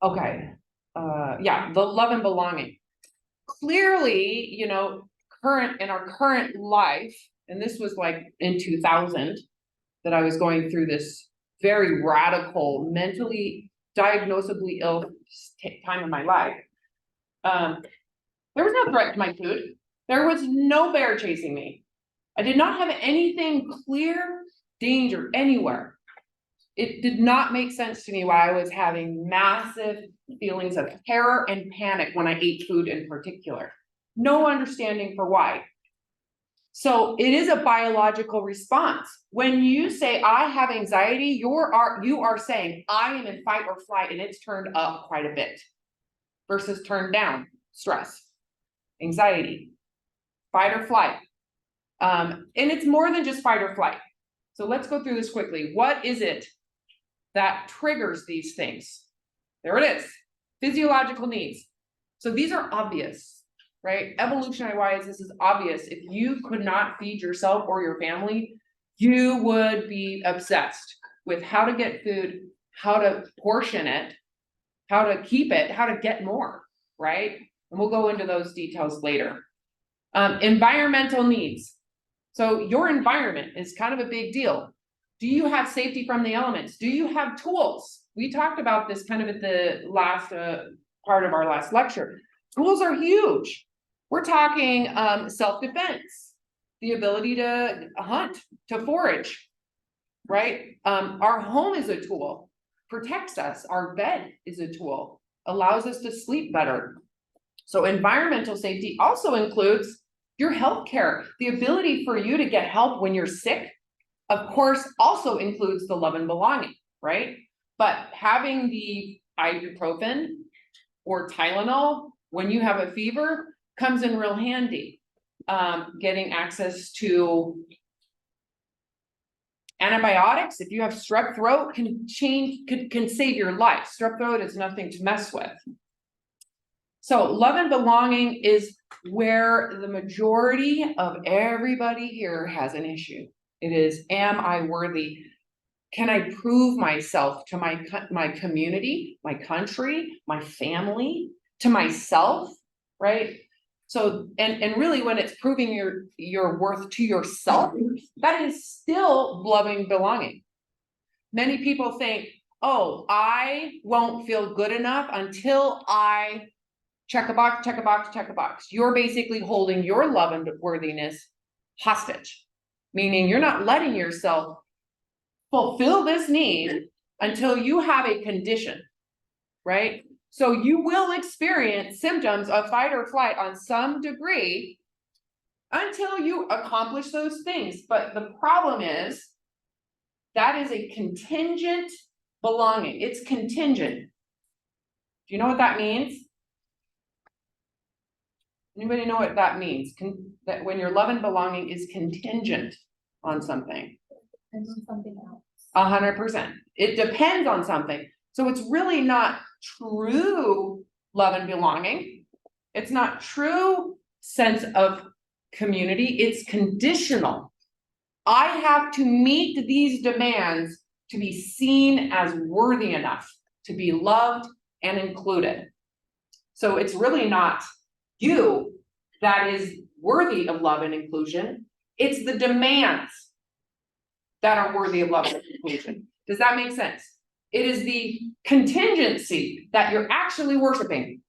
Okay. Yeah, the love and belonging. Clearly, in our current life, and this was like in 2000 that I was going through this very radical, mentally diagnosably ill time in my life. There was no threat to my food. There was no bear chasing me. I did not have anything clear danger anywhere. It did not make sense to me why I was having massive feelings of terror and panic when I ate food in particular. No understanding for why. So it is a biological response. When you say I have anxiety, you are saying I am in fight or flight, and it's turned up quite a bit versus turned down. Stress, anxiety, fight or flight. And it's more than just fight or flight. So let's go through this quickly. What is it that triggers these things? There it is. Physiological needs. So these are obvious, right? Evolutionary wise, this is obvious. If you could not feed yourself or your family, you would be obsessed with how to get food, how to portion it, how to keep it, how to get more, right? And we'll go into those details later. Environmental needs. So your environment is kind of a big deal. Do you have safety from the elements? Do you have tools? We talked about this kind of at the last part of our last lecture. Tools are huge. We're talking self-defense, the ability to hunt, to forage, right? Our home is a tool, protects us. Our bed is a tool, allows us to sleep better. So environmental safety also includes your healthcare, the ability for you to get help when you're sick, of course, also includes the love and belonging, right? But having the ibuprofen or Tylenol when you have a fever comes in real handy. Getting access to antibiotics, if you have strep throat, can save your life. Strep throat is nothing to mess with. So love and belonging is where the majority of everybody here has an issue. It is, am I worthy? Can I prove myself to my community, my country, my family, to myself, right? So, and really when it's proving your worth to yourself, that is still loving belonging. Many people think, oh, I won't feel good enough until I check a box, check a box, check a box. You're basically holding your love and worthiness hostage, meaning you're not letting yourself fulfill this need until you have a condition, right? So you will experience symptoms of fight or flight on some degree until you accomplish those things. But the problem is that is a contingent belonging. It's contingent. Do you know what that means? Anybody know what that means? That when your love and belonging is contingent on something. And something else. 100%. It depends on something. So it's really not true love and belonging. It's not true sense of community. It's conditional. I have to meet these demands to be seen as worthy enough to be loved and included. So it's really not you that is worthy of love and inclusion. It's the demands that are worthy of love and inclusion. Does that make sense? It is the contingency that you're actually worshiping.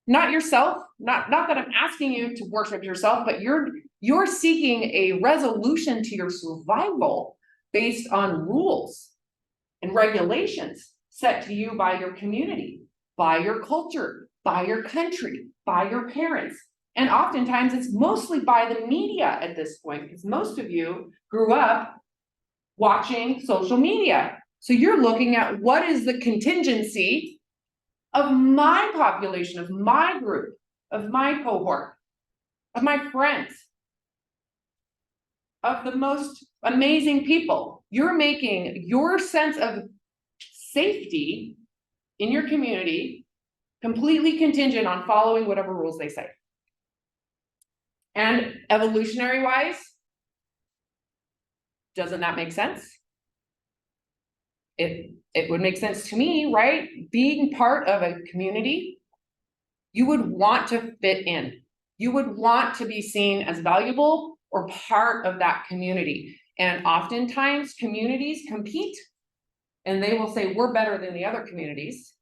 Not yourself, not that I'm asking you to worship yourself, but you're seeking a resolution to your survival based on rules and regulations set to you by your community, by your culture, by your country, by your parents. And oftentimes it's mostly by the media at this point, because most of you grew up watching social media. So you're looking at what is the contingency of my population, of my group, of my cohort, of my friends, of the most amazing people. You're making your sense of safety in your community completely contingent on following whatever rules they say. And evolutionary wise, doesn't that make sense? it would make sense to me, right? Being part of a community, you would want to fit in. You would want to be seen as valuable or part of that community. And oftentimes communities compete and they will say, we're better than the other communities.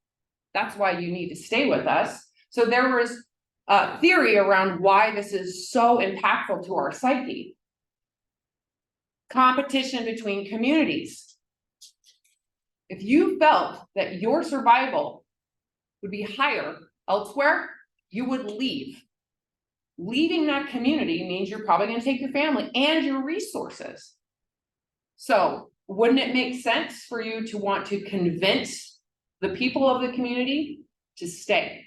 That's why you need to stay with us. So there was a theory around why this is so impactful to our psyche. Competition between communities. If you felt that your survival would be higher elsewhere, you would leave. Leaving that community means you're probably going to take your family and your resources. So wouldn't it make sense for you to want to convince the people of the community to stay?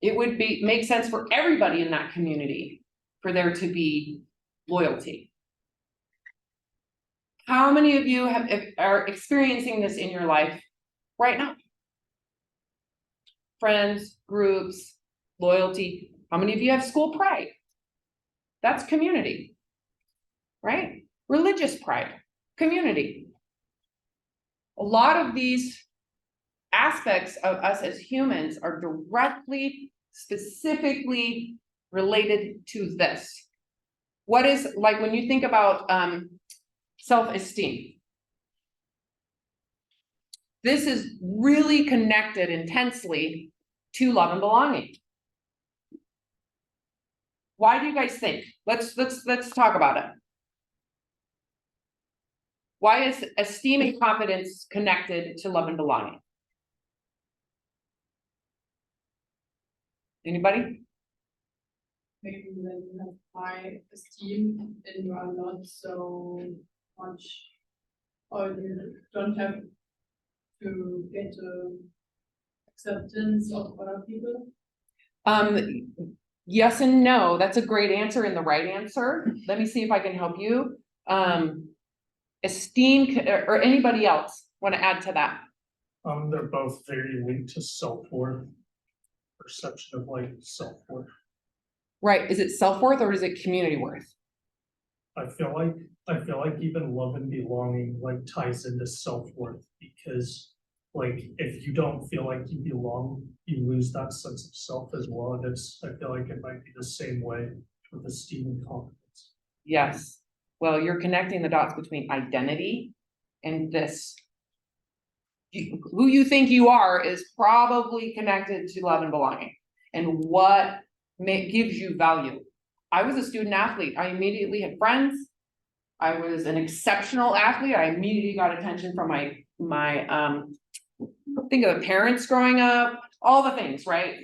It would make sense for everybody in that community for there to be loyalty. How many of you are experiencing this in your life right now? Friends, groups, loyalty. How many of you have school pride? That's community, right? Religious pride, community. A lot of these aspects of us as humans are directly, specifically related to this. What is, like when you think about self-esteem, this is really connected intensely to love and belonging. Why do you guys think? Let's talk about it. Why is esteem and confidence connected to love and belonging? Anybody? Maybe when you have high esteem and you are not so much, or you don't have to get acceptance of other people. Yes and no. That's a great answer and the right answer. Let me see if I can help you. Esteem or anybody else want to add to that? They're both very linked to self-worth, perception of like self-worth. Right. Is it self-worth or is it community worth? I feel like even love and belonging like ties into self-worth, because like if you don't feel like you belong, you lose that sense of self as well. And I feel like it might be the same way with esteem and confidence. Yes. Well, you're connecting the dots between identity and this. Who you think you are is probably connected to love and belonging and what gives you value. I was a student athlete. I immediately had friends. I was an exceptional athlete. I immediately got attention from my think of the parents growing up, all the things, right?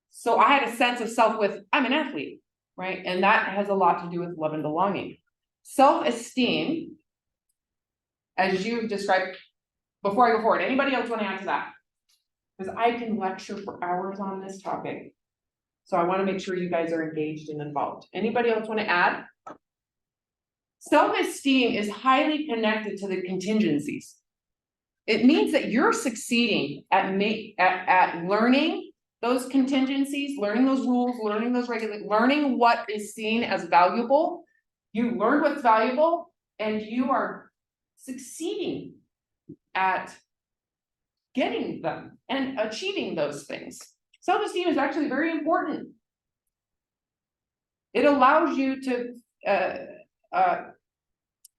So I had a sense of self with, I'm an athlete, right? And that has a lot to do with love and belonging. Self-esteem, as you've described, before I go forward, anybody else want to add to that? Because I can lecture for hours on this topic. So I want to make sure you guys are engaged and involved. Anybody else want to add? Self-esteem is highly connected to the contingencies. It means that you're succeeding at learning those contingencies, learning those rules, learning those regulations, learning what is seen as valuable. You learned what's valuable and you are succeeding at getting them and achieving those things. Self-esteem is actually very important. It allows you to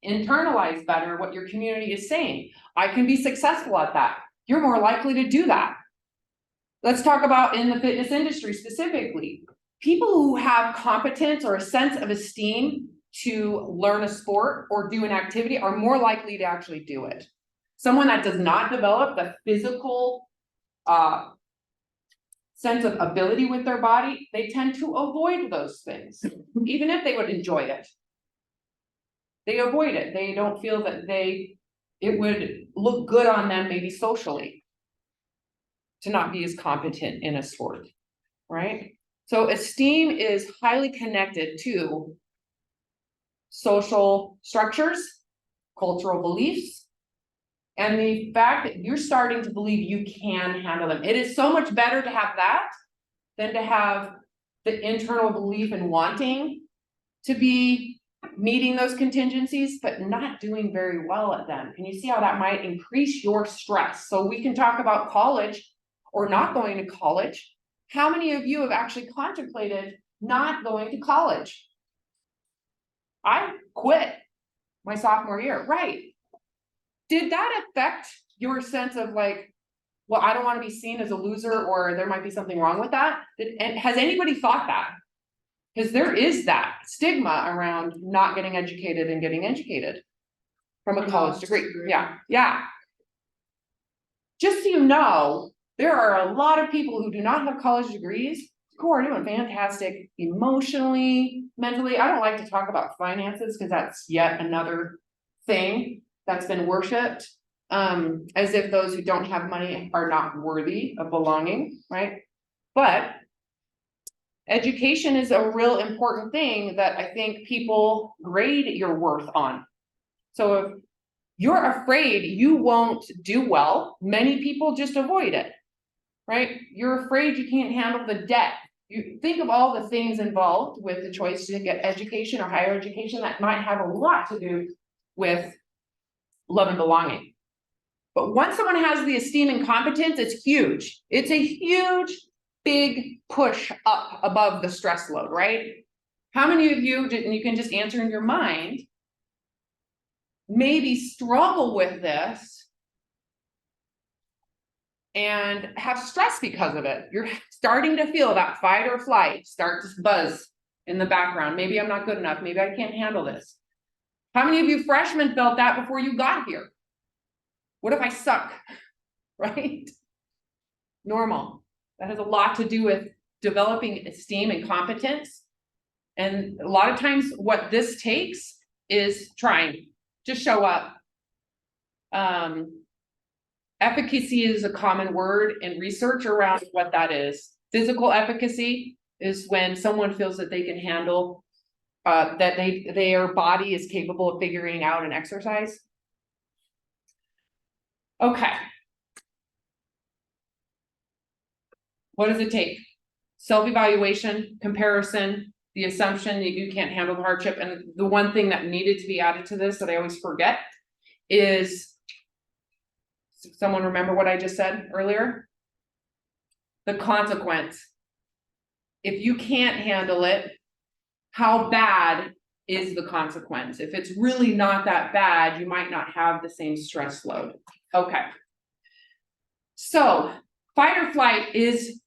internalize better what your community is saying. I can be successful at that. You're more likely to do that. Let's talk about in the fitness industry specifically. People who have competence or a sense of esteem to learn a sport or do an activity are more likely to actually do it. Someone that does not develop the physical sense of ability with their body, they tend to avoid those things, even if they would enjoy it. They avoid it. They don't feel that it would look good on them, maybe socially, to not be as competent in a sport, right? So esteem is highly connected to social structures, cultural beliefs, and the fact that you're starting to believe you can handle them. It is so much better to have that than to have the internal belief in wanting to be meeting those contingencies, but not doing very well at them. Can you see how that might increase your stress? So we can talk about college or not going to college. How many of you have actually contemplated not going to college? I quit my sophomore year, right? Did that affect your sense of like, well, I don't want to be seen as a loser, or there might be something wrong with that? And has anybody thought that? Because there is that stigma around not getting educated and getting educated from a college degree. Yeah, yeah. Just so you know, there are a lot of people who do not have college degrees who are doing fantastic emotionally, mentally. I don't like to talk about finances because that's yet another thing that's been worshipped, as if those who don't have money are not worthy of belonging, right? But education is a real important thing that I think people grade your worth on. So if you're afraid you won't do well, many people just avoid it, right? You're afraid you can't handle the debt. You think of all the things involved with the choice to get education or higher education that might have a lot to do with love and belonging. But once someone has the esteem and competence, it's huge. It's a huge, big push up above the stress load, right? How many of you, and you can just answer in your mind, maybe struggle with this and have stress because of it? You're starting to feel that fight or flight start to buzz in the background. Maybe I'm not good enough. Maybe I can't handle this. How many of you freshmen felt that before you got here? What if I suck? Right? Normal. That has a lot to do with developing esteem and competence. And a lot of times what this takes is trying. Just show up. Efficacy is a common word in research around what that is. Physical efficacy is when someone feels that they can handle, that their body is capable of figuring out an exercise. Okay. What does it take? Self-evaluation, comparison, the assumption that you can't handle the hardship. And the one thing that needed to be added to this that I always forget is, someone remember what I just said earlier? The consequence. If you can't handle it, how bad is the consequence? If it's really not that bad, you might not have the same stress load. Okay. So fight or flight is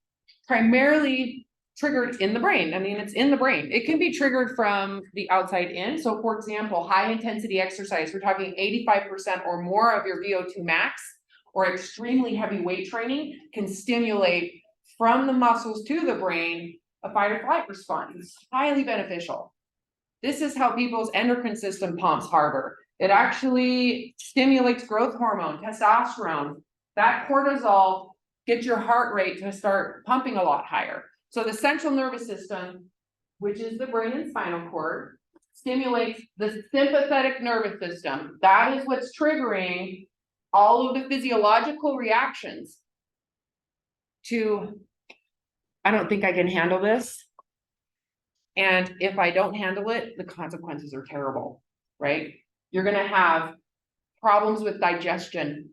primarily triggered in the brain. I mean, it's in the brain. It can be triggered from the outside in. So for example, high intensity exercise, we're talking 85% or more of your VO2 max, or extremely heavy weight training can stimulate from the muscles to the brain a fight or flight response. It's highly beneficial. This is how people's endocrine system pumps harder. It actually stimulates growth hormone, testosterone. That cortisol gets your heart rate to start pumping a lot higher. So the central nervous system, which is the brain and spinal cord, stimulates the sympathetic nervous system. That is what's triggering all of the physiological reactions to, I don't think I can handle this. And if I don't handle it, the consequences are terrible, right? You're gonna have problems with digestion,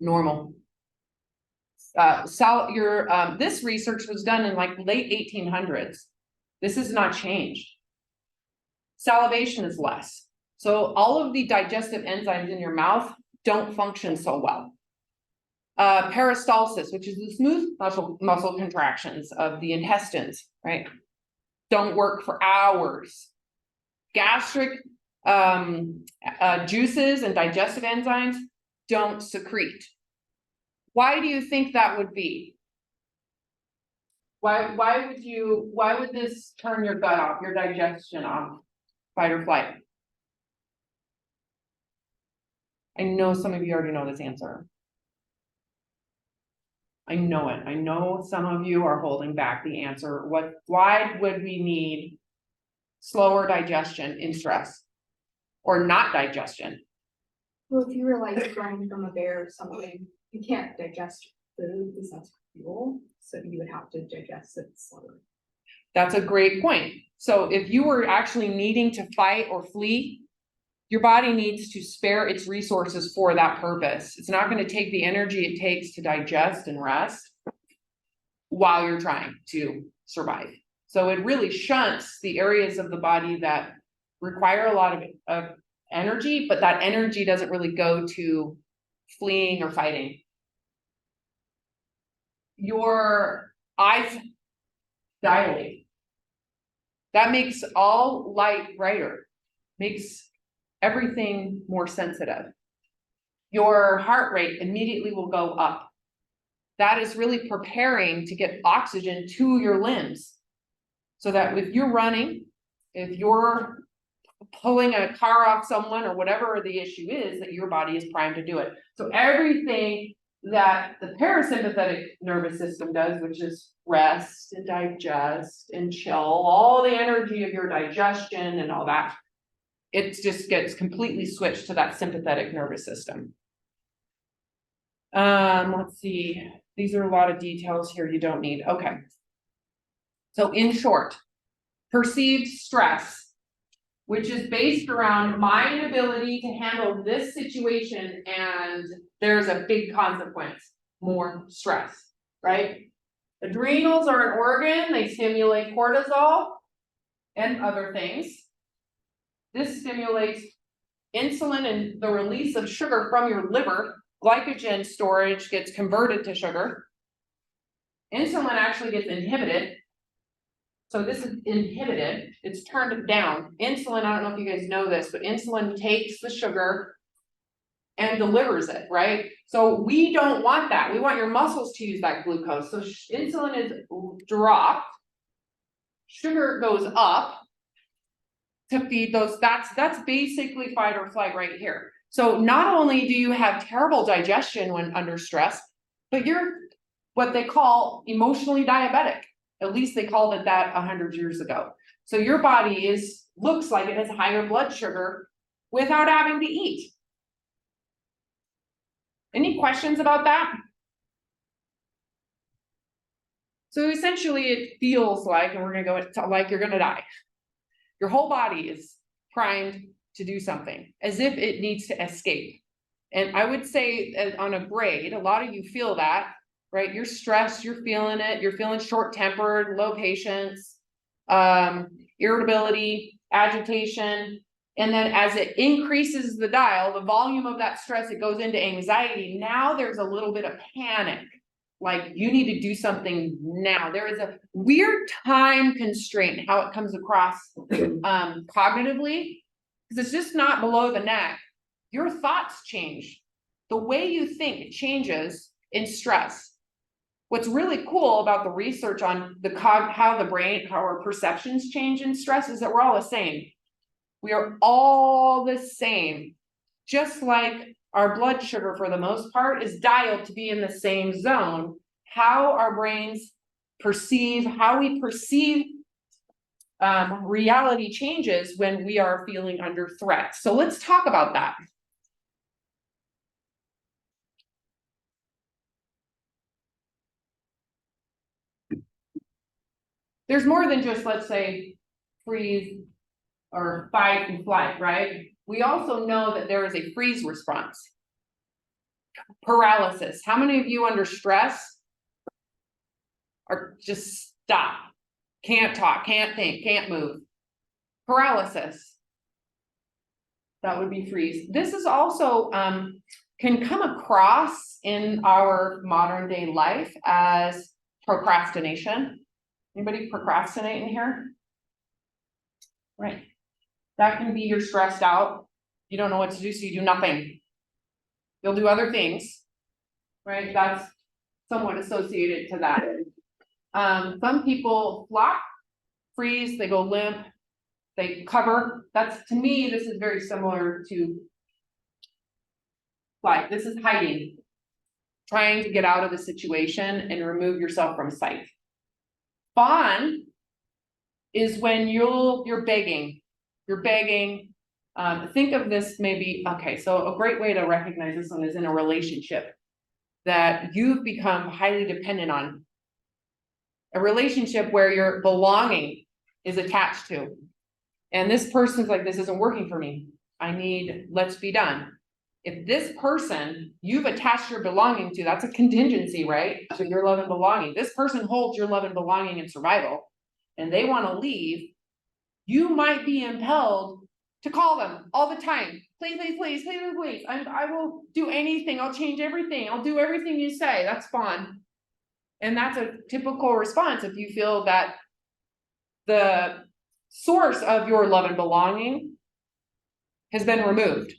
normal. This research was done in like late 1800s. This has not changed. Salivation is less. So all of the digestive enzymes in your mouth don't function so well. Peristalsis, which is the smooth muscle contractions of the intestines, right? Don't work for hours. Gastric juices and digestive enzymes don't secrete. Why do you think that would be? Why would this turn your gut off, your digestion off? Fight or flight? I know some of you already know this answer. I know it. I know some of you are holding back the answer. Why would we need slower digestion in stress? Or not digestion? Well, if you were like running from a bear or something, you can't digest food because that's fuel, so you would have to digest it slower. That's a great point. So if you were actually needing to fight or flee, your body needs to spare its resources for that purpose. It's not going to take the energy it takes to digest and rest while you're trying to survive. So it really shunts the areas of the body that require a lot of energy, but that energy doesn't really go to fleeing or fighting. Your eyes dilate. That makes all light brighter, makes everything more sensitive. Your heart rate immediately will go up. That is really preparing to get oxygen to your limbs. So that if you're running, if you're pulling a car off someone or whatever the issue is, that your body is primed to do it. So everything that the parasympathetic nervous system does, which is rest and digest and chill, all the energy of your digestion and all that, it just gets completely switched to that sympathetic nervous system. Let's see, these are a lot of details here you don't need. Okay. So in short, perceived stress, which is based around my inability to handle this situation, and there's a big consequence, more stress, right? Adrenals are an organ, they stimulate cortisol and other things. This stimulates insulin and the release of sugar from your liver. Glycogen storage gets converted to sugar. Insulin actually gets inhibited. So this is inhibited, it's turned down. Insulin, I don't know if you guys know this, but insulin takes the sugar and delivers it, right? So we don't want that. We want your muscles to use that glucose. So insulin is dropped, sugar goes up to feed those. That's basically fight or flight right here. So not only do you have terrible digestion when under stress, but you're what they call emotionally diabetic. At least they called it that 100 years ago. So your body looks like it has higher blood sugar without having to eat. Any questions about that? So essentially it feels like, and we're gonna go like you're gonna die. Your whole body is primed to do something, as if it needs to escape. And I would say on a grade, a lot of you feel that, right? You're stressed, you're feeling it, you're feeling short-tempered, low patience, irritability, agitation. And then as it increases the dial, the volume of that stress, it goes into anxiety. Now there's a little bit of panic, like you need to do something now. There is a weird time constraint, how it comes across cognitively, because it's just not below the neck. Your thoughts change. The way you think changes in stress. What's really cool about the research on how the brain, how our perceptions change in stress is that we're all the same. We are all the same. Just like our blood sugar, for the most part, is dialed to be in the same zone. How our brains perceive, how we perceive reality changes when we are feeling under threat. So let's talk about that. There's more than just, let's say, freeze or fight and flight, right? We also know that there is a freeze response. Paralysis. How many of you under stress are just stop? Can't talk, can't think, can't move. Paralysis. That would be freeze. This is also can come across in our modern day life as procrastination. Anybody procrastinating here? Right. That can be you're stressed out. You don't know what to do, so you do nothing. You'll do other things, right? That's somewhat associated to that. Some people flop, freeze, they go limp, they cover. That's, to me, this is very similar to flight. This is hiding, trying to get out of the situation and remove yourself from sight. Fawn is when you're begging. You're begging. Think of this maybe, okay, so a great way to recognize this one is in a relationship that you've become highly dependent on. a relationship where your belonging is attached to. And this person's like, this isn't working for me. I need, let's be done. If this person you've attached your belonging to, that's a contingency, right? So your love and belonging, this person holds your love and belonging and survival, and they want to leave, you might be impelled to call them all the time. Please, please, please, please, please, please. I will do anything. I'll change everything. I'll do everything you say. That's fun. And that's a typical response if you feel that the source of your love and belonging has been removed.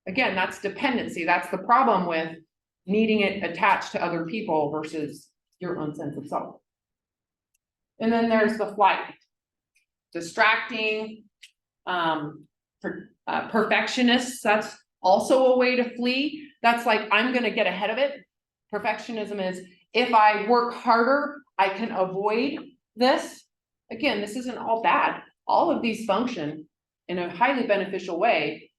Again, that's dependency. That's the problem with needing it attached to other people versus your own sense of self. And then there's the flight. Distracting, perfectionists, that's also a way to flee. That's like, I'm gonna get ahead of it. Perfectionism is, if I work harder, I can avoid this. Again, this isn't all bad. All of these function in a highly beneficial way,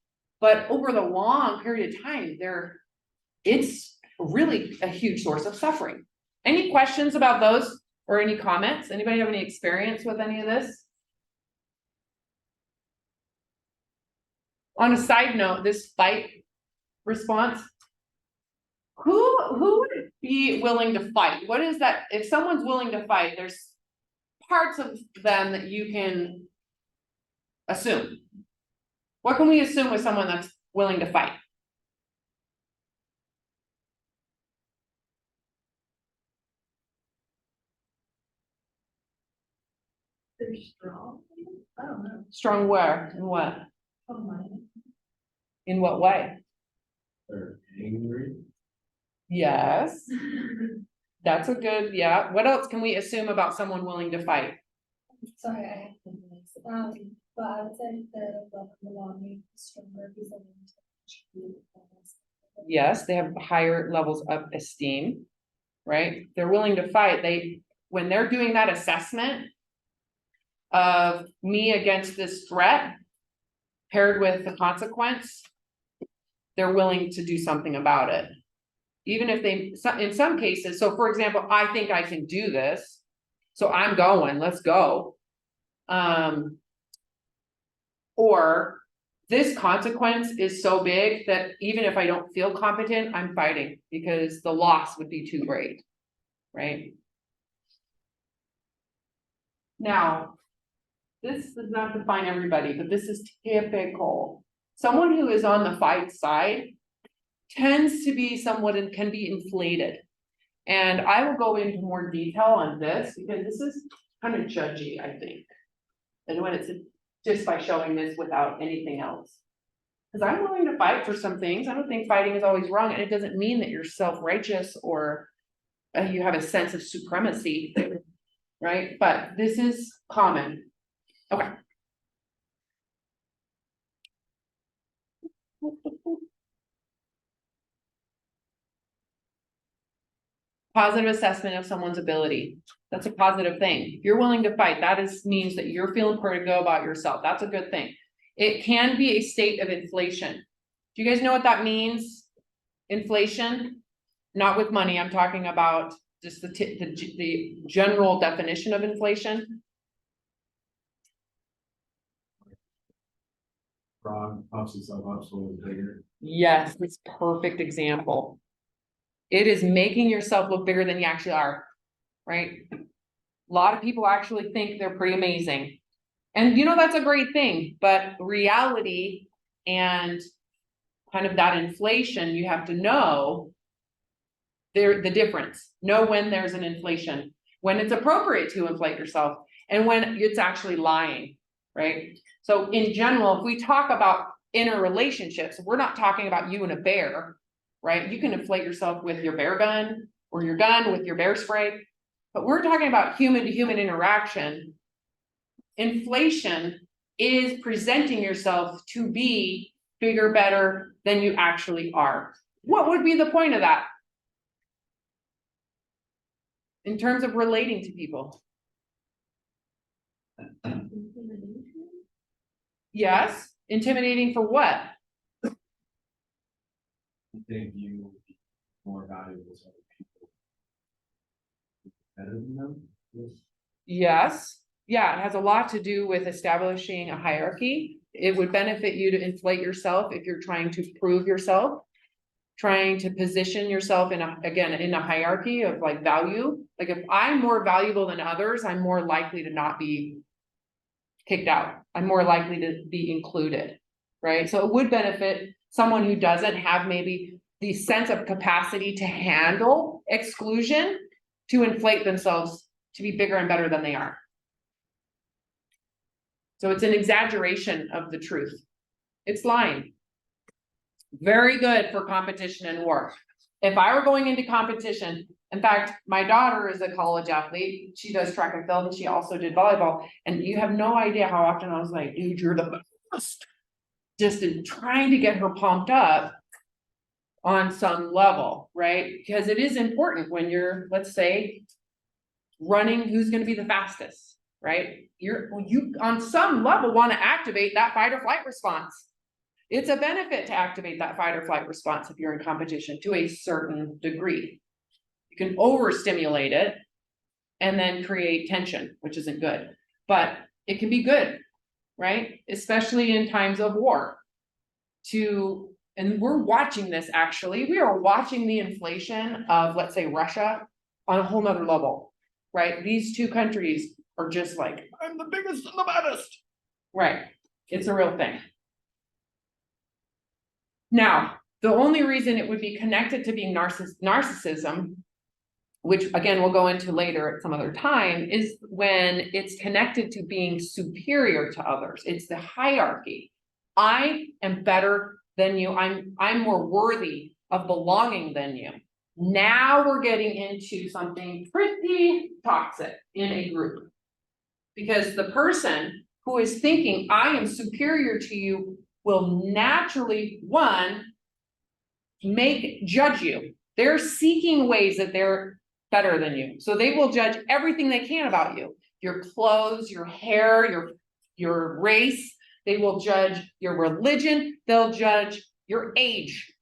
but over the long period of time, it's really a huge source of suffering. Any questions about those or any comments? Anybody have any experience with any of this? On a side note, this fight response, who would be willing to fight? What is that? If someone's willing to fight, there's parts of them that you can assume. What can we assume with someone that's willing to fight? They're strong. I don't know. Strong where? In what? Oh my. In what way? They're angry. Yes. That's a good, yeah. What else can we assume about someone willing to fight? Sorry, I have to miss. But I would say the love and belonging is stronger because of the. Yes, they have higher levels of esteem, right? They're willing to fight. When they're doing that assessment of me against this threat, paired with the consequence, they're willing to do something about it. Even if in some cases, so for example, I think I can do this, so I'm going, let's go. Or this consequence is so big that even if I don't feel competent, I'm fighting because the loss would be too great, right? Now, this does not define everybody, but this is typical. Someone who is on the fight side tends to be somewhat and can be inflated. And I will go into more detail on this because this is kind of judgy, I think. And when it's just by showing this without anything else. Because I'm willing to fight for some things. I don't think fighting is always wrong. And it doesn't mean that you're self-righteous or you have a sense of supremacy, right? But this is common. Okay. Positive assessment of someone's ability. That's a positive thing. If you're willing to fight, means that you're feeling pretty good about yourself. That's a good thing. It can be a state of inflation. Do you guys know what that means? Inflation, not with money. I'm talking about just the general definition of inflation. Frog puffs itself up so it's bigger. Yes, it's a perfect example. It is making yourself look bigger than you actually are, right? A lot of people actually think they're pretty amazing. And that's a great thing, but reality and kind of that inflation, you have to know the difference. Know when there's an inflation, when it's appropriate to inflate yourself, and when it's actually lying, right? So in general, if we talk about inner relationships, we're not talking about you and a bear, right? You can inflate yourself with your bear gun or your gun with your bear spray, but we're talking about human to human interaction. Inflation is presenting yourself to be bigger, better than you actually are. What would be the point of that? In terms of relating to people? Yes, intimidating for what? I think you will be more valuable to other people. Better than them? Yes, yeah, it has a lot to do with establishing a hierarchy. It would benefit you to inflate yourself if you're trying to prove yourself. Trying to position yourself in a hierarchy of like value. Like if I'm more valuable than others, I'm more likely to not be kicked out. I'm more likely to be included, right? So it would benefit someone who doesn't have maybe the sense of capacity to handle exclusion to inflate themselves to be bigger and better than they are. So it's an exaggeration of the truth. It's lying. Very good for competition and war. If I were going into competition, in fact, my daughter is a college athlete. She does track and field and she also did volleyball. And you have no idea how often I was like, dude, you're the best. Just in trying to get her pumped up on some level, right? Because it is important when you're, let's say, running, who's going to be the fastest, right? You on some level want to activate that fight or flight response. It's a benefit to activate that fight or flight response if you're in competition to a certain degree. You can overstimulate it and then create tension, which isn't good, but it can be good, right? Especially in times of war. And we're watching this actually, we are watching the inflation of, let's say, Russia on a whole nother level, right? These two countries are just like, I'm the biggest and the baddest, right? It's a real thing. Now, the only reason it would be connected to being narcissism, which again, we'll go into later at some other time, is when it's connected to being superior to others. It's the hierarchy. I am better than you. I'm more worthy of belonging than you. Now we're getting into something pretty toxic in a group. Because the person who is thinking I am superior to you will naturally, one, judge you. They're seeking ways that they're better than you. So they will judge everything they can about you. Your clothes, your hair, your race. They will judge your religion. They'll judge your age.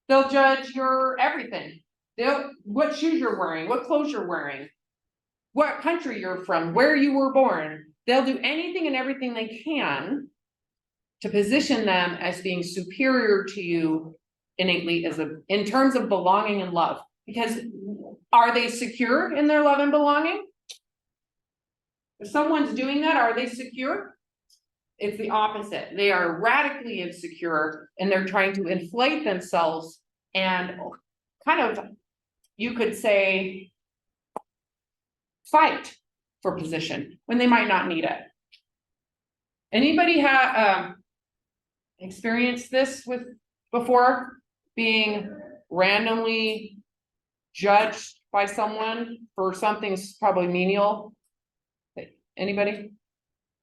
They'll judge your everything. What shoes you're wearing, what clothes you're wearing, what country you're from, where you were born. They'll do anything and everything they can to position them as being superior to you innately in terms of belonging and love. Because are they secure in their love and belonging? If someone's doing that, are they secure? It's the opposite. They are radically insecure and they're trying to inflate themselves and kind of, you could say, fight for position when they might not need it. Anybody have experienced this before, being randomly judged by someone for something probably menial? Anybody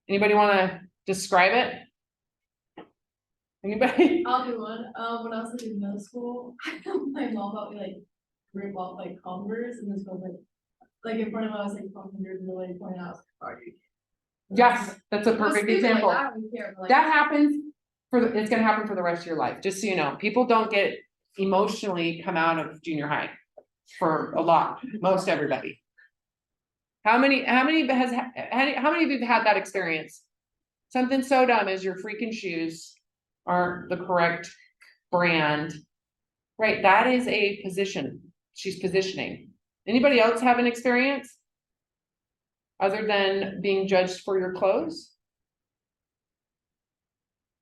want to describe it? Anybody? I'll do one. When I was like in middle school, my mom bought me like rip off like Converse, and this girl like in front of us like Converse and really pointing out, "Are you?" Yes, that's a perfect example. Like, I don't care, but, like, That happens it's gonna happen for the rest of your life, just so you know. People don't get emotionally come out of junior high for a lot, most everybody. How many of you have had that experience? Something so dumb as your freaking shoes aren't the correct brand, right? That is a position. She's positioning. Anybody else have an experience other than being judged for your clothes?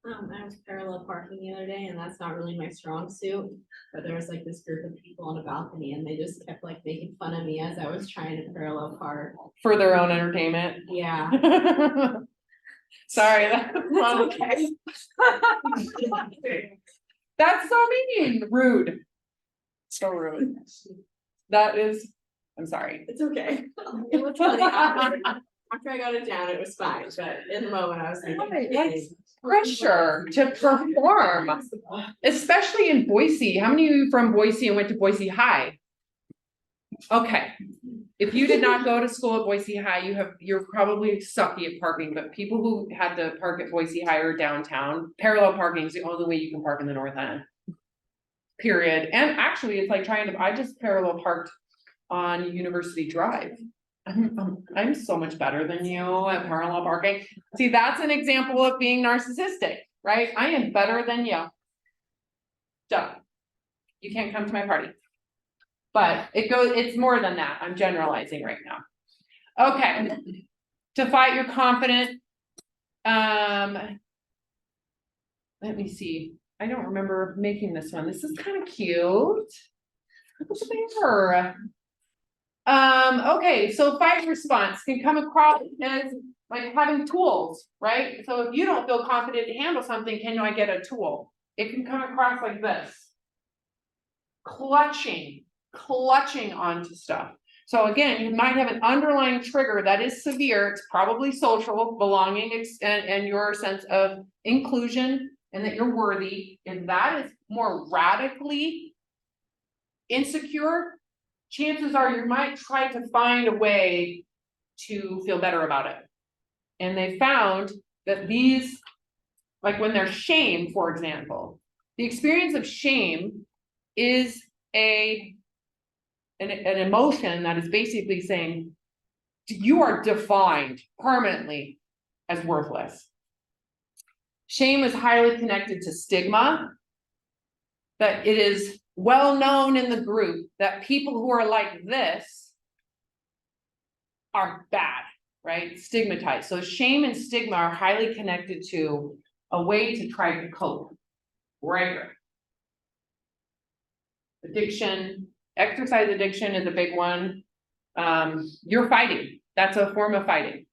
I was parallel parking the other day, and that's not really my strong suit, but there was like this group of people on a balcony and they just kept like making fun of me as I was trying to parallel park. For their own entertainment? Yeah. Sorry, that's okay. That's so mean, rude. So rude. That is, I'm sorry. It's okay. It was funny. After I got it down, it was fine, but in the moment I was thinking, That's pressure to perform, especially in Boise. How many of you from Boise and went to Boise High? Okay, if you did not go to school at Boise High, you're probably sucky at parking, but people who had to park at Boise High or downtown, parallel parking is the only way you can park in the north end. Period. And actually it's like I just parallel parked on University Drive I'm so much better than you at parallel parking. See, that's an example of being narcissistic, right? I am better than you. Done. You can't come to my party. But it's more than that. I'm generalizing right now. Okay. To fight your confident. Let me see. I don't remember making this one. This is kind of cute. There. Okay, so fight response can come across as like having tools, right? So if you don't feel confident to handle something, can I get a tool? It can come across like this. Clutching onto stuff. So again, you might have an underlying trigger that is severe. It's probably social belonging and your sense of inclusion and that you're worthy. And that is more radically insecure, chances are you might try to find a way to feel better about it. And they found that these, like when there's shame, for example, the experience of shame is an emotion that is basically saying you are defined permanently as worthless. Shame is highly connected to stigma, that it is well known in the group that people who are like this are bad, right? Stigmatized. So shame and stigma are highly connected to a way to try to cope, right? Addiction, exercise addiction is a big one. You're fighting. That's a form of fighting.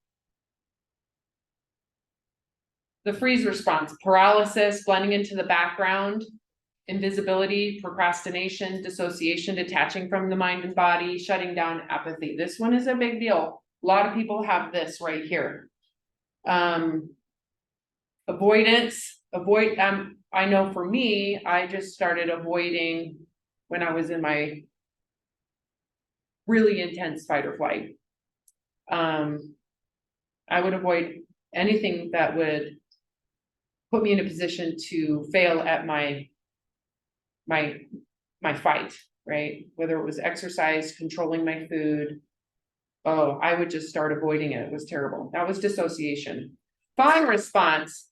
The freeze response, paralysis, blending into the background, invisibility, procrastination, dissociation, detaching from the mind and body, shutting down, apathy. This one is a big deal. A lot of people have this right here. Avoidance, I know for me, I just started avoiding when I was in my really intense fight or flight. I would avoid anything that would put me in a position to fail at my fight, right? Whether it was exercise, controlling my food. Oh, I would just start avoiding it. It was terrible. That was dissociation. Fawn response.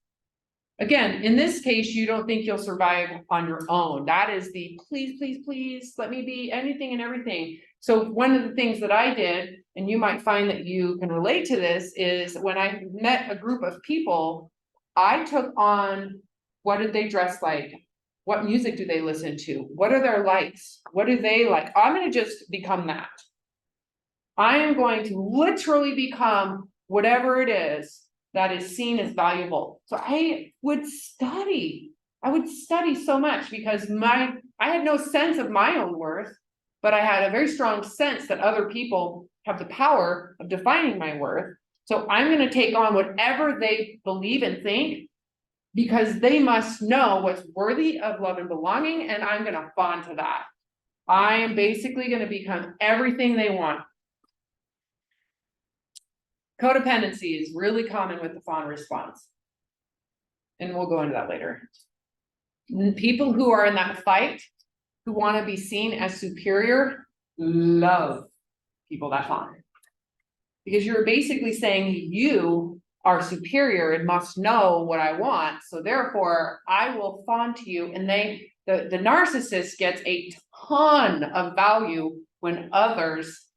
Again, in this case, you don't think you'll survive on your own. That is the please, please, please let me be anything and everything. So one of the things that I did, and you might find that you can relate to this, is when I met a group of people, I took on, what did they dress like? What music do they listen to? What are their likes? What do they like? I'm going to just become that. I am going to literally become whatever it is that is seen as valuable. So I would study so much because I had no sense of my own worth, but I had a very strong sense that other people have the power of defining my worth. So I'm going to take on whatever they believe and think, because they must know what's worthy of love and belonging, and I'm going to fawn to that. I am basically going to become everything they want. Codependency is really common with the fawn response. And we'll go into that later. People who are in that fight, who want to be seen as superior, love people that fawn. Because you're basically saying you are superior and must know what I want. So therefore, I will fawn to you. And the narcissist gets a ton of value when others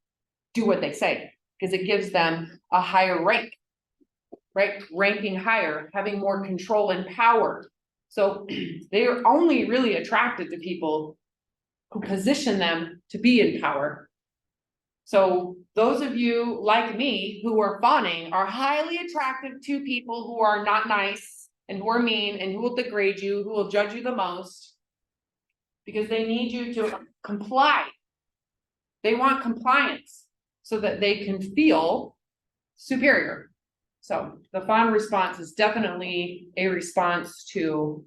do what they say, because it gives them a higher rank, right? Ranking higher, having more control and power. So they are only really attracted to people who position them to be in power. So those of you like me who are fawning are highly attracted to people who are not nice and who are mean and who will degrade you, who will judge you the most, because they need you to comply. They want compliance so that they can feel superior. So the fawn response is definitely a response to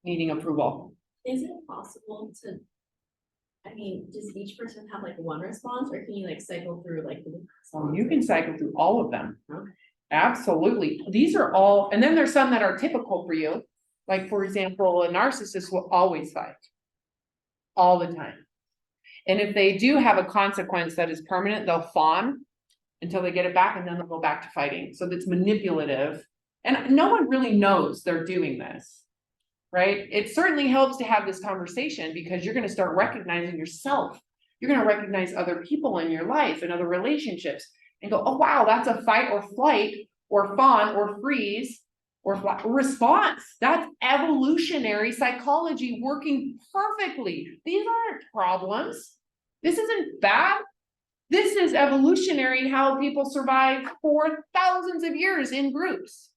needing approval. Is it possible to, does each person have like one response, or can you like cycle through like the So you can cycle through all of them. Okay. Absolutely. These are all, and then there's some that are typical for you. Like, for example, a narcissist will always fight all the time. And if they do have a consequence that is permanent, they'll fawn. until they get it back, and then they'll go back to fighting. So that's manipulative. And no one really knows they're doing this, right? It certainly helps to have this conversation because you're gonna start recognizing yourself. You're gonna recognize other people in your life and other relationships and go, oh, wow, that's a fight or flight or fawn or freeze or response. That's evolutionary psychology working perfectly. These aren't problems. This isn't bad. This is evolutionary, how people survive for thousands of years in groups.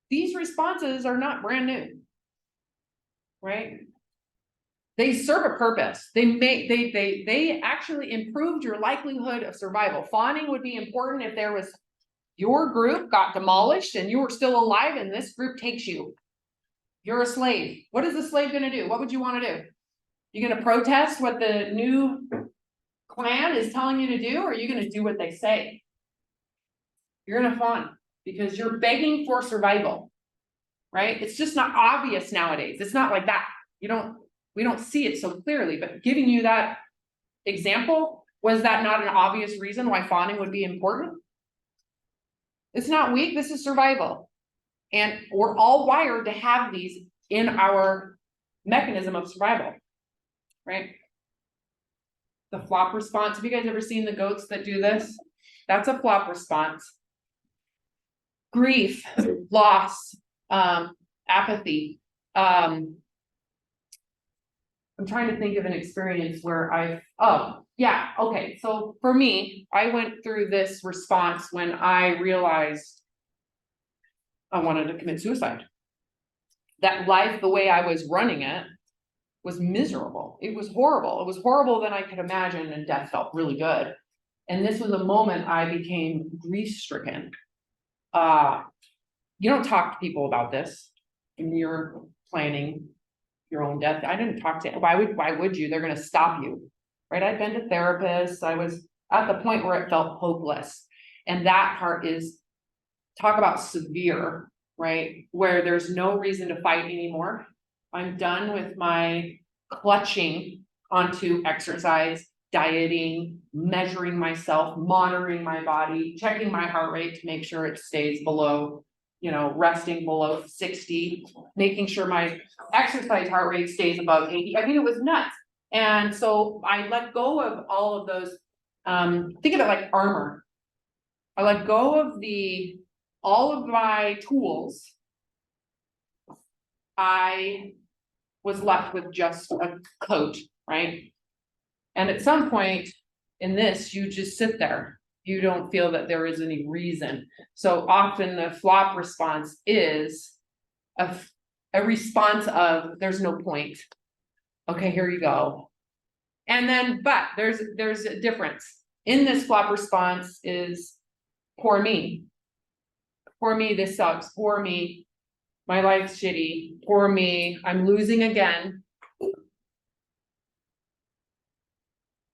These responses are not brand new, right? They serve a purpose. They actually improved your likelihood of survival. Fawning would be important if there was your group got demolished and you were still alive and this group takes you. You're a slave. What is the slave gonna do? What would you wanna do? You gonna protest what the new clan is telling you to do, or are you gonna do what they say? You're gonna fawn because you're begging for survival, right? It's just not obvious nowadays. It's not like that. We don't see it so clearly, but giving you that example, was that not an obvious reason why fawning would be important? It's not weak, this is survival. And we're all wired to have these in our mechanism of survival, right? The flop response, have you guys ever seen the goats that do this? That's a flop response. Grief, loss, apathy. I'm trying to think of an experience where so for me, I went through this response when I realized I wanted to commit suicide. That life, the way I was running it, was miserable. It was horrible. It was horrible than I could imagine, and death felt really good. And this was a moment I became grief-stricken. You don't talk to people about this when you're planning your own death. I didn't talk to, why would you? They're gonna stop you, right? I'd been to therapists. I was at the point where it felt hopeless. And that part is, talk about severe, right? Where there's no reason to fight anymore. I'm done with my clutching onto exercise, dieting, measuring myself, monitoring my body, checking my heart rate to make sure it stays below, resting below 60, making sure my exercise heart rate stays above 80. I mean, it was nuts. And so I let go of all of those, think of it like armor. I let go of all of my tools. I was left with just a coat, right? And at some point in this, you just sit there. You don't feel that there is any reason. So often the flop response is a response of there's no point. Okay, here you go. And then, but there's a difference. In this flop response is poor me. Poor me, this sucks. Poor me, my life's shitty. Poor me, I'm losing again.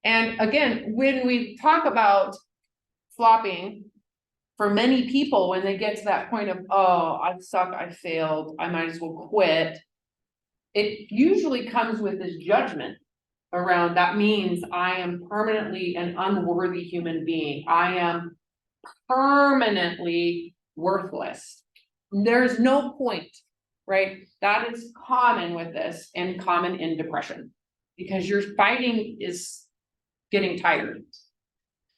And again, when we talk about flopping, for many people, when they get to that point of, oh, I suck, I failed, I might as well quit, it usually comes with this judgment around, that means I am permanently an unworthy human being. I am permanently worthless. There's no point, right? That is common with this and common in depression because your fighting is getting tired.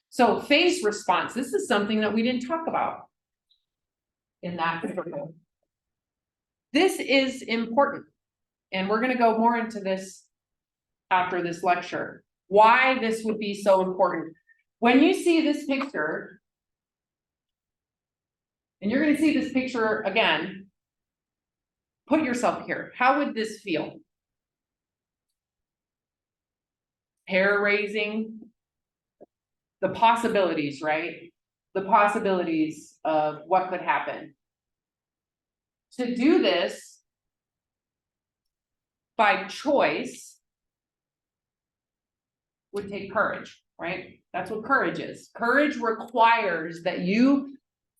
So face response, this is something that we didn't talk about in that. This is important. And we're going to go more into this after this lecture. Why this would be so important. When you see this picture, and you're going to see this picture again, put yourself here. How would this feel? Hair raising, the possibilities, right? The possibilities of what could happen. To do this by choice would take courage, right? That's what courage is. Courage requires that you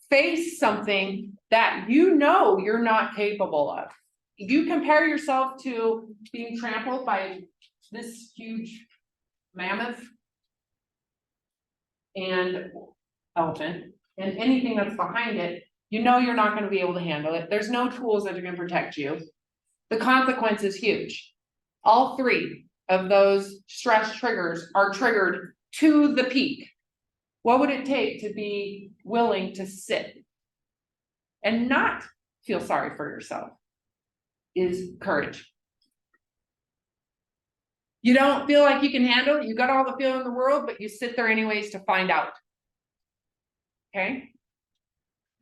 face something that you know you're not capable of. If you compare yourself to being trampled by this huge mammoth, and elephant and anything that's behind it, you know you're not gonna be able to handle it. There's no tools that are gonna protect you. The consequence is huge. All three of those stress triggers are triggered to the peak. What would it take to be willing to sit and not feel sorry for yourself? Is courage. You don't feel like you can handle it, you got all the feeling in the world, but you sit there anyways to find out. Okay?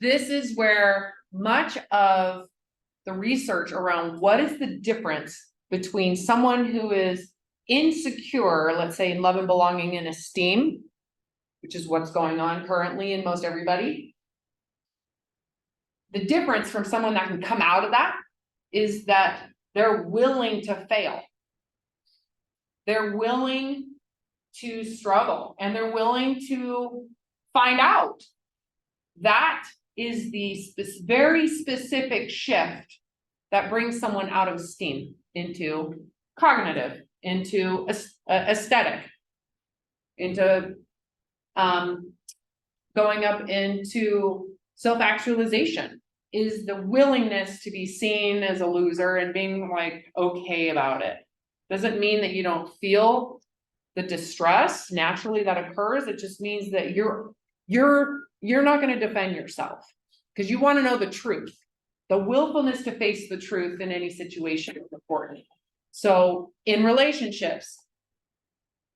This is where much of the research around what is the difference between someone who is insecure, let's say in love and belonging and esteem, which is what's going on currently in most everybody. The difference from someone that can come out of that is that they're willing to fail. They're willing to struggle and they're willing to find out. That is the very specific shift that brings someone out of esteem into cognitive, into aesthetic, into going up into self-actualization, is the willingness to be seen as a loser and being like okay about it. Doesn't mean that you don't feel the distress naturally that occurs. It just means that you're not going to defend yourself because you want to know the truth. The willfulness to face the truth in any situation is important. So in relationships,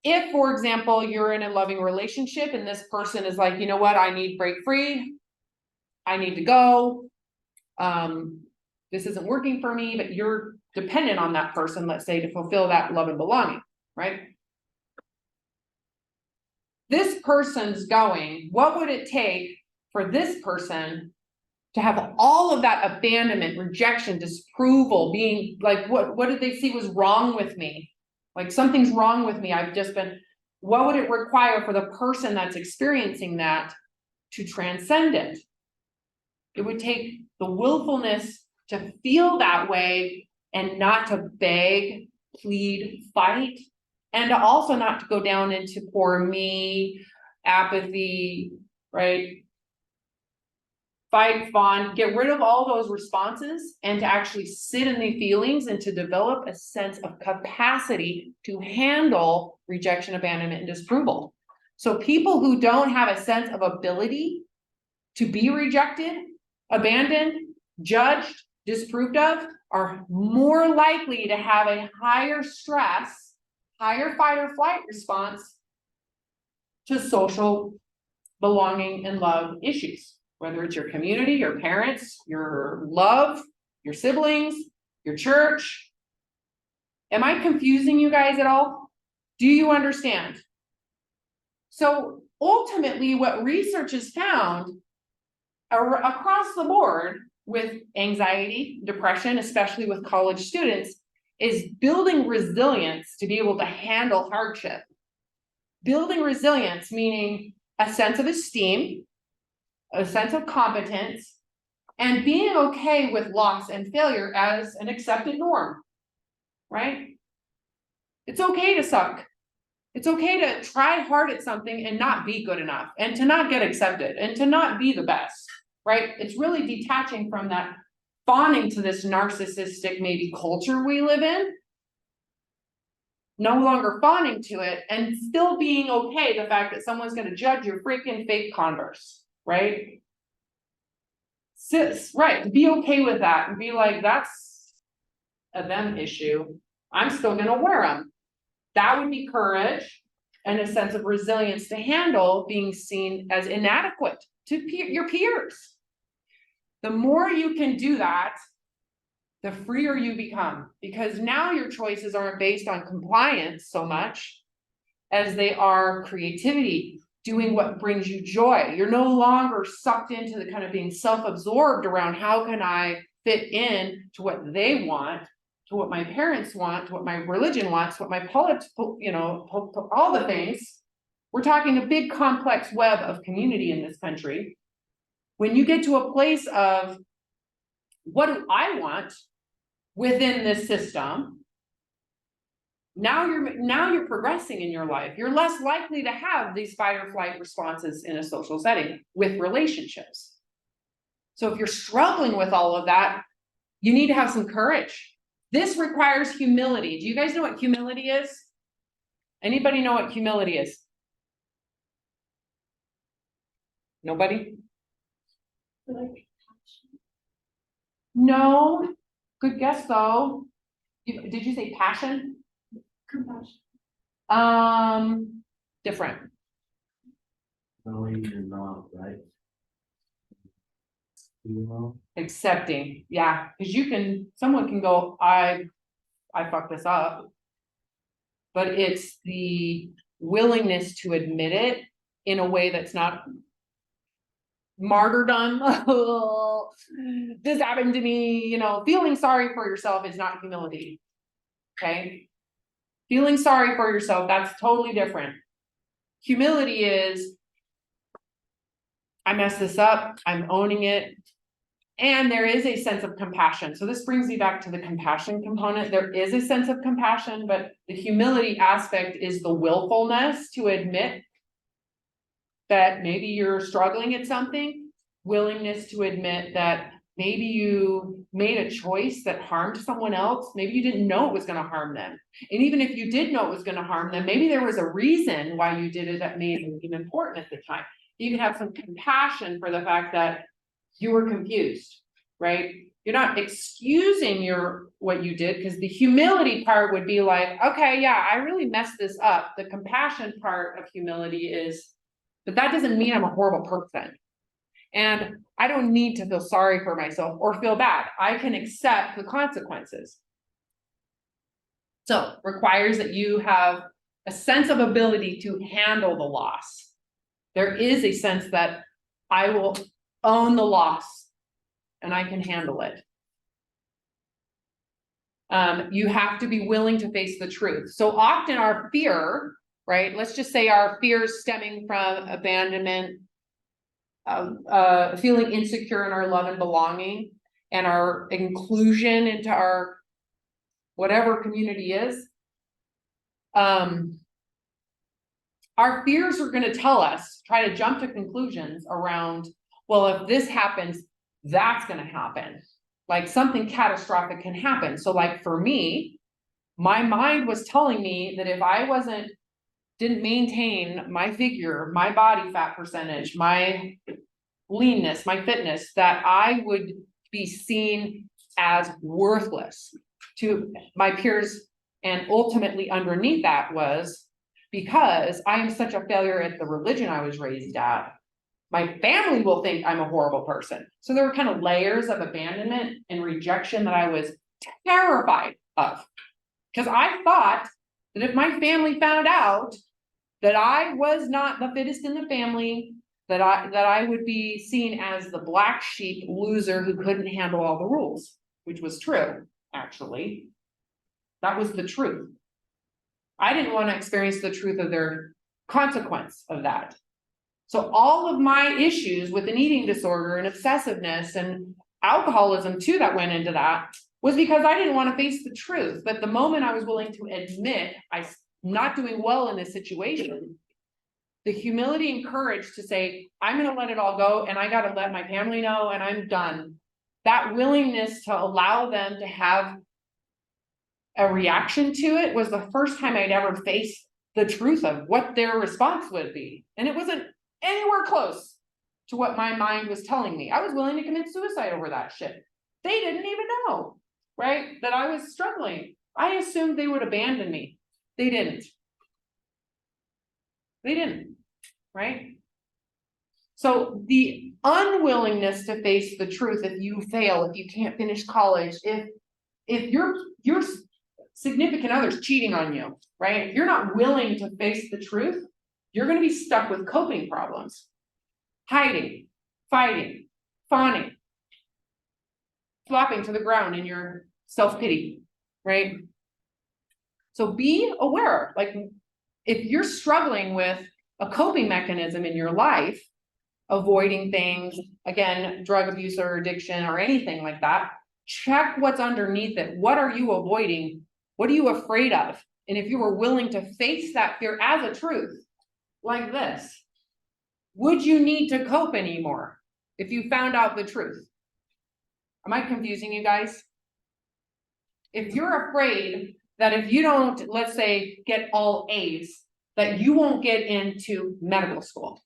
if, for example, you're in a loving relationship and this person is like, you know what, I need break free, I need to go, this isn't working for me, but you're dependent on that person, let's say, to fulfill that love and belonging, right? This person's going, what would it take for this person to have all of that abandonment, rejection, disapproval, being like, what did they see was wrong with me? Like something's wrong with me. I've just been, what would it require for the person that's experiencing that to transcend it? It would take the willfulness to feel that way and not to beg, plead, fight, and to also not to go down into poor me, apathy, right? Fight, fawn, get rid of all those responses and to actually sit in the feelings and to develop a sense of capacity to handle rejection, abandonment, and disapproval. So people who don't have a sense of ability to be rejected, abandoned, judged, disapproved of, are more likely to have a higher stress, higher fight or flight response to social belonging and love issues. Whether it's your community, your parents, your love, your siblings, your church. Am I confusing you guys at all? Do you understand? So ultimately, what research has found across the board with anxiety, depression, especially with college students, is building resilience to be able to handle hardship. Building resilience, meaning a sense of esteem, a sense of competence, and being okay with loss and failure as an accepted norm, right? It's okay to suck. It's okay to try hard at something and not be good enough, and to not get accepted, and to not be the best, right? It's really detaching from that, fawning to this narcissistic maybe culture we live in, no longer fawning to it, and still being okay the fact that someone's gonna judge your freaking fake Converse. Right? Right, be okay with that and be like, that's a them issue. I'm still gonna wear them. That would be courage and a sense of resilience to handle being seen as inadequate to your peers. The more you can do that, the freer you become, because now your choices aren't based on compliance so much as they are creativity, doing what brings you joy. You're no longer sucked into the kind of being self-absorbed around how can I fit in to what they want, to what my parents want, to what my religion wants, what my politics, all the things. We're talking a big complex web of community in this country. When you get to a place of what do I want within this system, Now you're progressing in your life. You're less likely to have these fight or flight responses in a social setting with relationships. So if you're struggling with all of that, you need to have some courage. This requires humility. Do you guys know what humility is? Anybody know what humility is? Nobody? Like, No. Good guess though. Did you say passion? compassion. Different. Knowing you're not right. You know, Accepting, yeah, because someone can go, I fucked this up. But it's the willingness to admit it in a way that's not martyrdom. This happened to me, feeling sorry for yourself is not humility. Okay? Feeling sorry for yourself, that's totally different. Humility is, I messed this up, I'm owning it. And there is a sense of compassion. So this brings me back to the compassion component. There is a sense of compassion, but the humility aspect is the willfulness to admit that maybe you're struggling at something, willingness to admit that maybe you made a choice that harmed someone else. Maybe you didn't know it was going to harm them. And even if you did know it was going to harm them, maybe there was a reason why you did it that made it important at the time. You can have some compassion for the fact that you were confused, right? You're not excusing what you did, because the humility part would be like, okay, yeah, I really messed this up. The compassion part of humility is, but that doesn't mean I'm a horrible person. And I don't need to feel sorry for myself or feel bad. I can accept the consequences. So requires that you have a sense of ability to handle the loss. There is a sense that I will own the loss and I can handle it. You have to be willing to face the truth. So often our fear, right? Let's just say our fears stemming from abandonment, feeling insecure in our love and belonging, and our inclusion into our whatever community is. Our fears are going to tell us, try to jump to conclusions around, well, if this happens, that's going to happen. Like something catastrophic can happen. So like for me, my mind was telling me that if I didn't maintain my figure, my body fat percentage, my leanness, my fitness, that I would be seen as worthless to my peers. And ultimately underneath that was, because I am such a failure at the religion I was raised at, my family will think I'm a horrible person. So there were kind of layers of abandonment and rejection that I was terrified of. Because I thought that if my family found out that I was not the fittest in the family, that I would be seen as the black sheep loser who couldn't handle all the rules, which was true, actually. That was the truth. I didn't want to experience the truth of their consequence of that. So all of my issues with an eating disorder and obsessiveness and alcoholism too that went into that was because I didn't want to face the truth. But the moment I was willing to admit I'm not doing well in this situation, the humility and courage to say, I'm going to let it all go and I got to let my family know and I'm done. That willingness to allow them to have a reaction to it was the first time I'd ever faced the truth of what their response would be. And it wasn't anywhere close to what my mind was telling me. I was willing to commit suicide over that shit. They didn't even know, right? That I was struggling. I assumed they would abandon me. They didn't. They didn't, right? So the unwillingness to face the truth, if you fail, if you can't finish college, if your significant other's cheating on you, right? If you're not willing to face the truth, you're going to be stuck with coping problems, hiding, fighting, fawning, flopping to the ground in your self-pity, right? So be aware, like if you're struggling with a coping mechanism in your life, avoiding things, again, drug abuse or addiction or anything like that, check what's underneath it. What are you avoiding? What are you afraid of? and if you were willing to face that fear as a truth, like this, would you need to cope anymore if you found out the truth? Am I confusing you guys? If you're afraid that if you don't, let's say, get all A's, that you won't get into medical school.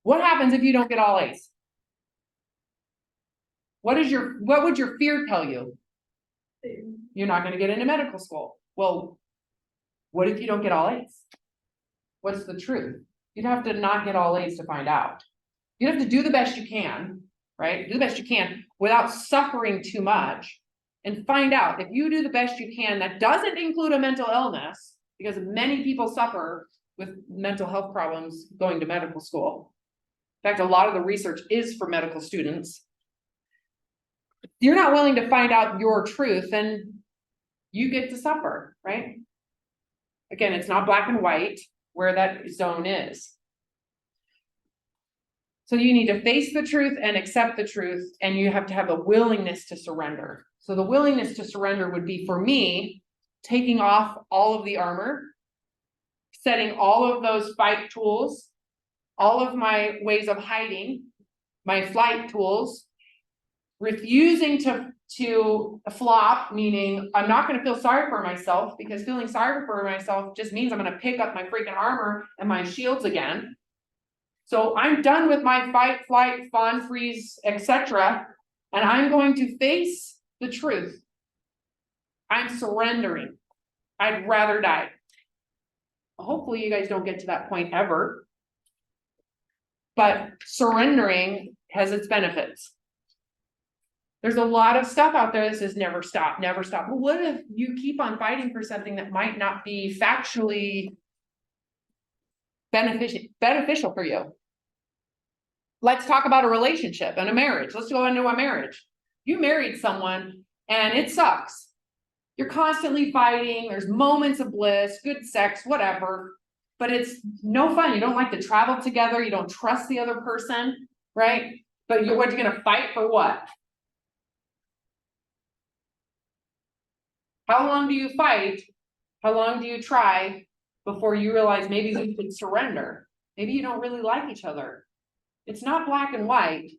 What happens if you don't get all A's? What would your fear tell you? You're not gonna get into medical school. Well, what if you don't get all A's? What's the truth? You'd have to not get all A's to find out. You'd have to do the best you can, right? Do the best you can without suffering too much, and find out if you do the best you can. That doesn't include a mental illness, because many people suffer with mental health problems going to medical school. In fact, a lot of the research is for medical students. If you're not willing to find out your truth, then you get to suffer, right? Again, it's not black and white where that zone is. So you need to face the truth and accept the truth, and you have to have a willingness to surrender. So the willingness to surrender would be, for me, taking off all of the armor, setting all of those fight tools, all of my ways of hiding, my flight tools, refusing to flop, meaning I'm not going to feel sorry for myself, because feeling sorry for myself just means I'm going to pick up my freaking armor and my shields again. So I'm done with my fight, flight, fawn, freeze, etc. And I'm going to face the truth. I'm surrendering. I'd rather die. Hopefully you guys don't get to that point ever. But surrendering has its benefits. There's a lot of stuff out there that says never stop, never stop. But what if you keep on fighting for something that might not be factually beneficial for you? Let's talk about a relationship and a marriage. Let's go into a marriage. You married someone and it sucks. You're constantly fighting. There's moments of bliss, good sex, whatever, but it's no fun. You don't like to travel together. You don't trust the other person, right? But you're going to fight for what? How long do you fight? How long do you try before you realize maybe you can surrender? Maybe you don't really like each other. It's not black and white,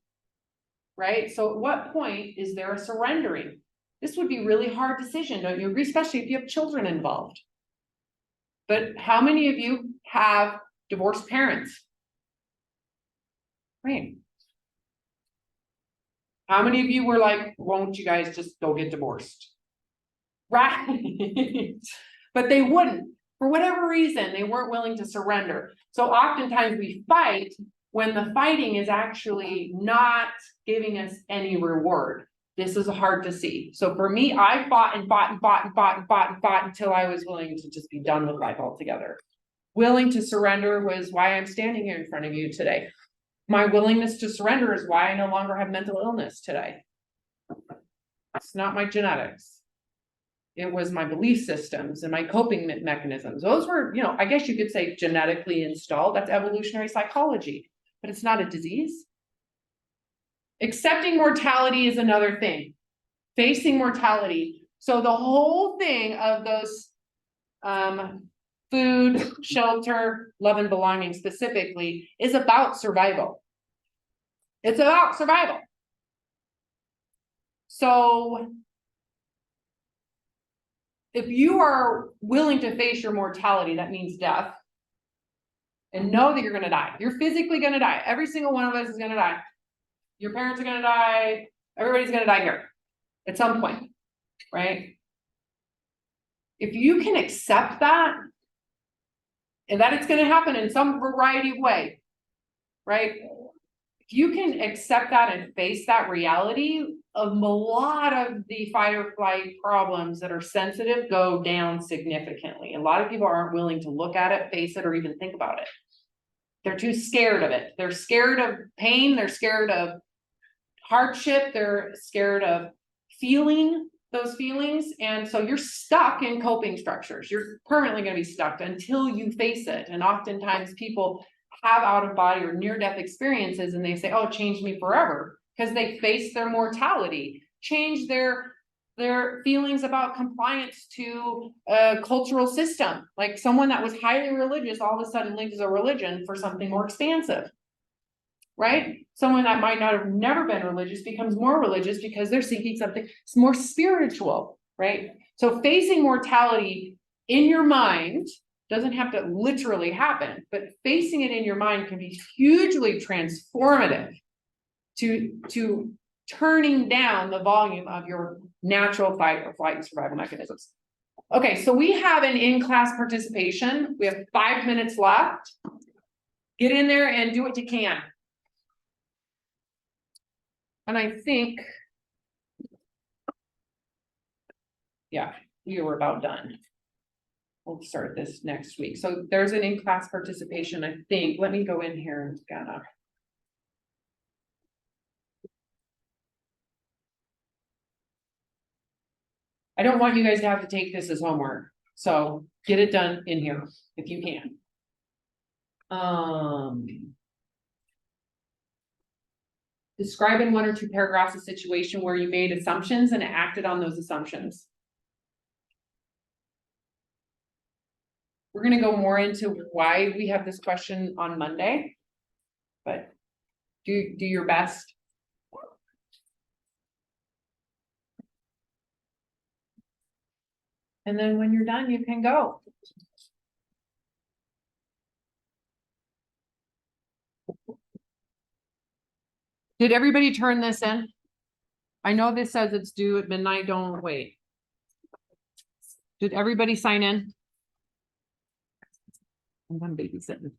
right? So at what point is there a surrendering? This would be a really hard decision, don't you agree? Especially if you have children involved. But how many of you have divorced parents? Right. How many of you were like, won't you guys just go get divorced? Right. But they wouldn't. For whatever reason, they weren't willing to surrender. So oftentimes we fight when the fighting is actually not giving us any reward. This is hard to see. So for me, I fought until I was willing to just be done with life altogether. Willing to surrender was why I'm standing here in front of you today. My willingness to surrender is why I no longer have mental illness today. It's not my genetics. It was my belief systems and my coping mechanisms. Those were, I guess you could say genetically installed. That's evolutionary psychology, but it's not a disease. Accepting mortality is another thing. Facing mortality. So the whole thing of those food, shelter, love and belonging specifically is about survival. It's about survival. So if you are willing to face your mortality, that means death, and know that you're going to die. You're physically going to die. Every single one of us is going to die. Your parents are going to die. Everybody's going to die here at some point, right? If you can accept that, and that it's going to happen in some variety of way, right? If you can accept that and face that reality, a lot of the fight or flight problems that are sensitive go down significantly. A lot of people aren't willing to look at it, face it, or even think about it. They're too scared of it. They're scared of pain. They're scared of hardship. They're scared of feeling those feelings. And so you're stuck in coping structures. You're permanently going to be stuck until you face it. And oftentimes people have out of body or near-death experiences and they say, oh, it changed me forever, because they face their mortality, change their their feelings about compliance to a cultural system. Like someone that was highly religious, all of a sudden leaves a religion for something more expansive. Right? Someone that might not have never been religious becomes more religious because they're seeking something more spiritual, right? So facing mortality in your mind doesn't have to literally happen, but facing it in your mind can be hugely transformative to turning down the volume of your natural fight or flight and survival mechanisms. Okay, so we have an in-class participation. We have 5 minutes left. Get in there and do what you can. And I think, yeah, we were about done. We'll start this next week. So there's an in-class participation, I think. Let me go in here and scan up. I don't want you guys to have to take this as homework, so get it done in here if you can. Describe in 1 or 2 paragraphs a situation where you made assumptions and acted on those assumptions. We're gonna go more into why we have this question on Monday. But do your best. And then when you're done, you can go. Did everybody turn this in? I know this says it's due at midnight, don't wait. Did everybody sign in? I'm babysitting.